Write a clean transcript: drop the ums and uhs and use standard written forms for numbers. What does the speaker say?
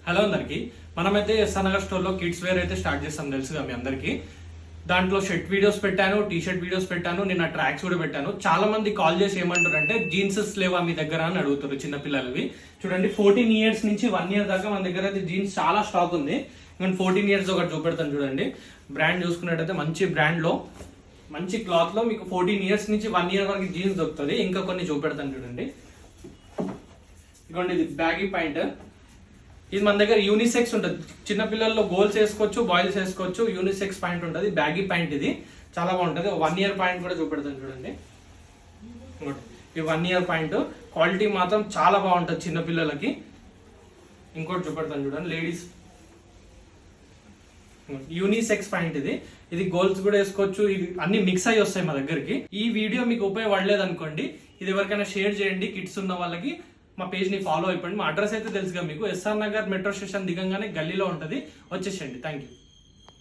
Hello అందరికి మనమైతే SR Nagar store లో కిడ్స్ వేర్ అయితే స్టార్ట్ చేస్తాం తెలుసుగా మీ అందరికి. దాంట్లో షర్ట్ వీడియోస్ పెట్టాను, టీ షర్ట్ వీడియోస్ పెట్టాను, నిన్న ట్రాక్స్ కూడా పెట్టాను. చాలా మంది కాల్ చేసి ఏమంటారు అంటే జీన్సెస్ లేవా మీ దగ్గర అని అడుగుతారు. చిన్న పిల్లలవి చూడండి, 14 years నుంచి 1 year దాకా మన దగ్గర అయితే జీన్స్ చాలా స్టాక్ ఉంది. నేను 14 years ఒకటి చూపెడతాను చూడండి. బ్రాండ్ చూసుకున్నట్టయితే మంచి బ్రాండ్ లో మంచి క్లాత్ లో మీకు 14 years నుంచి 1 year వరకు జీన్స్ దొరుకుతుంది. ఇంకా కొన్ని చూపెడతాను చూడండి. ఇదిగోండి, ఇది బ్యాగీ పాయింట్. ఇది మన దగ్గర యూనిసెక్స్ ఉంటుంది. చిన్న పిల్లల్లో గోల్స్ వేసుకోవచ్చు, బాయ్స్ వేసుకోవచ్చు. యూనిసెక్స్ పాయింట్ ఉంటుంది, బ్యాగీ పాయింట్. ఇది చాలా బాగుంటుంది. 1 year పాయింట్ కూడా చూపెడతాను చూడండి. ఈ 1 year పాయింట్ క్వాలిటీ మాత్రం చాలా బాగుంటుంది చిన్న పిల్లలకి. ఇంకోటి చూపెడతాను చూడండి, లేడీస్ యూనిసెక్స్ పాయింట్. ఇది గోల్స్ కూడా వేసుకోవచ్చు. ఇది అన్ని మిక్స్ అయ్యి వస్తాయి మా దగ్గరికి. ఈ వీడియో మీకు ఉపయోగపడలేదు అనుకోండి, ఇది ఎవరికైనా షేర్ చేయండి. కిడ్స్ ఉన్న వాళ్ళకి మా పేజ్ ని ఫాలో అయిపోండి. మా అడ్రస్ అయితే తెలుసుగా మీకు, ఎస్ఆర్ నగర్ మెట్రో స్టేషన్ దిగంగానే గల్లీలో ఉంటుంది. వచ్చేసేయండి. Thank you.